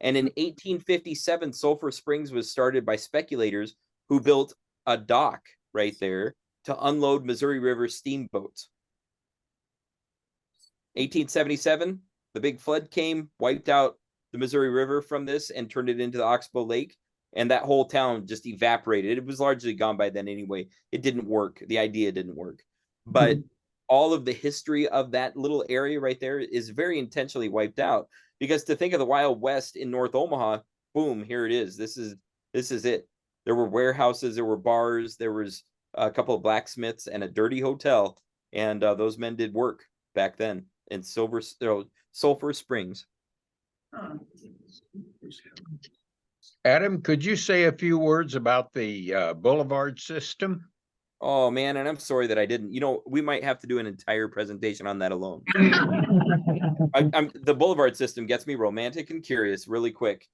And in 1857, Sulphur Springs was started by speculators who built a dock right there to unload Missouri River steamboats. 1877, the big flood came, wiped out the Missouri River from this and turned it into the Oxbow Lake. And that whole town just evaporated. It was largely gone by then anyway. It didn't work. The idea didn't work. But all of the history of that little area right there is very intentionally wiped out. Because to think of the Wild West in North Omaha, boom, here it is. This is it. There were warehouses, there were bars, there was a couple of blacksmiths and a dirty hotel. And those men did work back then in Sulphur Springs. Huh. Adam, could you say a few words about the boulevard system? Oh man, and I'm sorry that I didn't. You know, we might have to do an entire presentation on that alone. The boulevard system gets me romantic and curious really quick.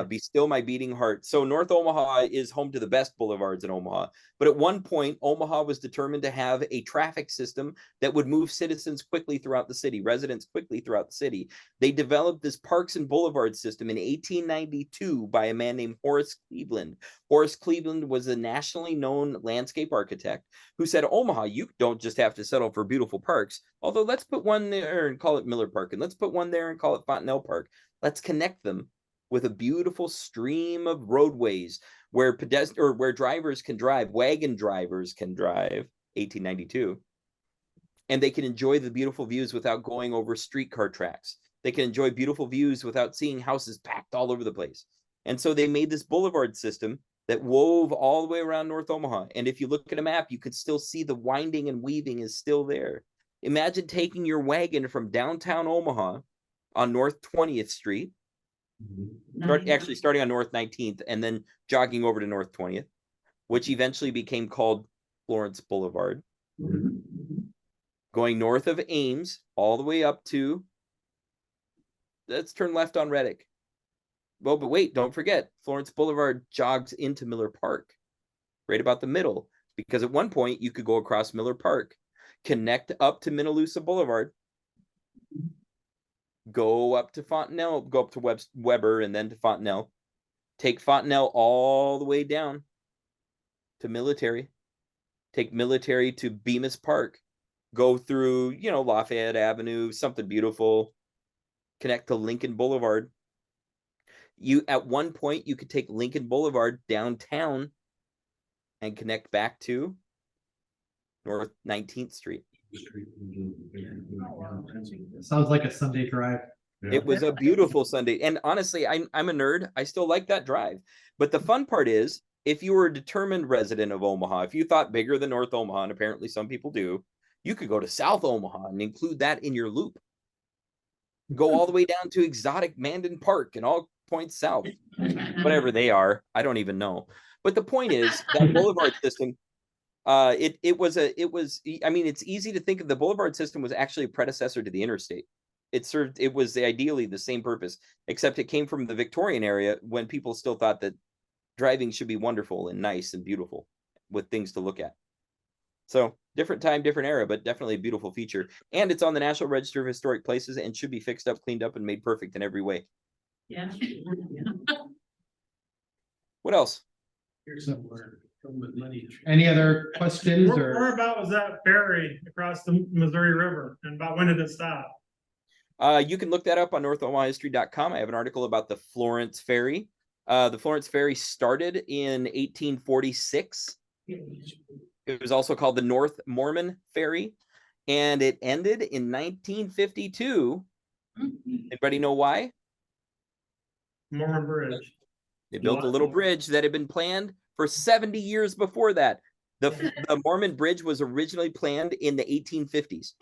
Be still my beating heart. So North Omaha is home to the best boulevards in Omaha. But at one point, Omaha was determined to have a traffic system that would move citizens quickly throughout the city, residents quickly throughout the city. They developed this parks and boulevard system in 1892 by a man named Horace Cleveland. Horace Cleveland was a nationally known landscape architect who said, Omaha, you don't just have to settle for beautiful parks. Although let's put one there and call it Miller Park. And let's put one there and call it Fontenelle Park. Let's connect them with a beautiful stream of roadways where where drivers can drive, wagon drivers can drive, 1892, and they can enjoy the beautiful views without going over streetcar tracks. They can enjoy beautiful views without seeing houses packed all over the place. And so they made this boulevard system that wove all the way around North Omaha. And if you look at a map, you can still see the winding and weaving is still there. Imagine taking your wagon from downtown Omaha on North 20th Street, starting on North 19th and then jogging over to North 20th, which eventually became called Florence Boulevard, going north of Ames all the way up to, let's turn left on Reddick. Well, but wait, don't forget, Florence Boulevard jogs into Miller Park, right about the middle, because at one point you could go across Miller Park, connect up to Minnelusa Boulevard, go up to Fontenelle, go up to Weber and then to Fontenelle, take Fontenelle all the way down to Military, take Military to Bemis Park, go through, you know, Lafayette Avenue, something beautiful, connect to Lincoln Boulevard. At one point, you could take Lincoln Boulevard downtown and connect back to North 19th Street. Sounds like a Sunday drive. It was a beautiful Sunday. And honestly, I'm a nerd. I still like that drive. But the fun part is, if you were a determined resident of Omaha, if you thought bigger than North Omaha, and apparently some people do, you could go to South Omaha and include that in your loop. Go all the way down to exotic Mandan Park and all points south. Whatever they are, I don't even know. But the point is, that boulevard system, it was it's easy to think of the boulevard system was actually a predecessor to the interstate. It was ideally the same purpose, except it came from the Victorian area when people still thought that driving should be wonderful and nice and beautiful with things to look at. So different time, different era, but definitely a beautiful feature. And it's on the National Register of Historic Places and should be fixed up, cleaned up, and made perfect in every way. Yeah. What else? Here's somewhere. Any other questions Where or? about was that ferry across the Missouri River and about when did it stop? You can look that up on NorthOmahaHistory.com. I have an article about the Florence Ferry. The Florence Ferry started in 1846. It was also called the North Mormon Ferry, and it ended in 1952. Anybody know why? Mormon Bridge. They built a little bridge that had been planned for 70 years before that. The Mormon Bridge was originally planned in the 1850s.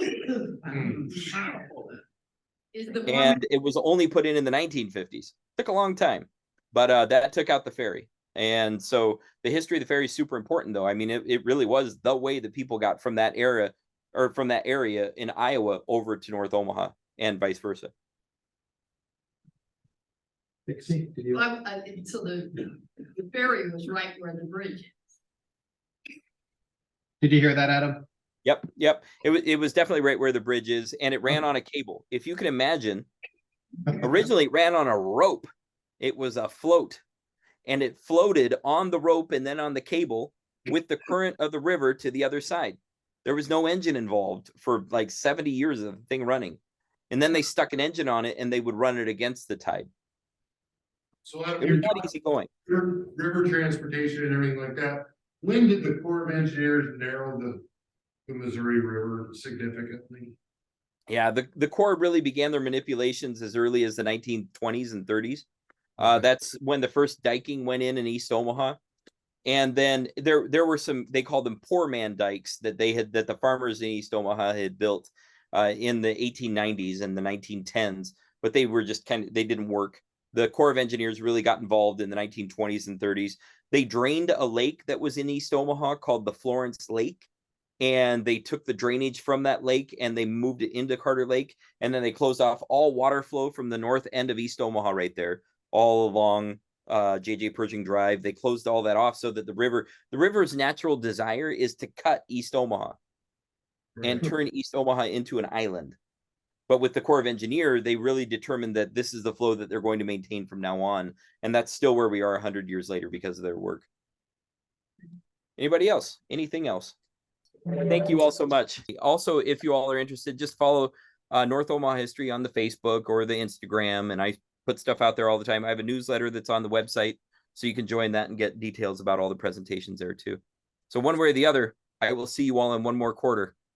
Is the Mormon, And it was only put in the 1950s. Took a long time, but that took out the ferry. And so the history of the ferry is super important, though. I mean, it really was the way that people got from that era or from that area in Iowa over to North Omaha and vice versa. Dixie, did you? so the ferry was right where the bridge is. Did you hear that, Adam? Yep. It was definitely right where the bridge is, and it ran on a cable. If you can imagine, originally it ran on a rope. It was a float, and it floated on the rope and then on the cable with the current of the river to the other side. There was no engine involved for like 70 years of the thing running. And then they stuck an engine on it and they would run it against the tide. So It was not easy going. river transportation and everything like that. When did the Corps of Engineers narrow the Missouri River significantly? Yeah, the Corps really began their manipulations as early as the 1920s and 30s. That's when the first diking went in East Omaha. And then there were some, they called them poor man dikes that the farmers in East Omaha had built in the 1890s and the 1910s, but they were just they didn't work. The Corps of Engineers really got involved in the 1920s and 30s. They drained a lake that was in East Omaha called the Florence Lake. And they took the drainage from that lake and they moved it into Carter Lake. And then they closed off all water flow from the north end of East Omaha right there, all along J.J. Pershing Drive. They closed all that off so that the river's natural desire is to cut East Omaha and turn East Omaha into an island. But with the Corps of Engineers, they really determined that this is the flow that they're going to maintain from now on. And that's still where we are 100 years later because of their work. Anybody else? Anything else? Thank you all so much. Also, if you all are interested, just follow North Omaha History on the Facebook or the Instagram. And I put stuff out there all the time. I have a newsletter that's on the website, so you can join that and get details about all the presentations there too. So one way or the other, I will see you all in one more quarter.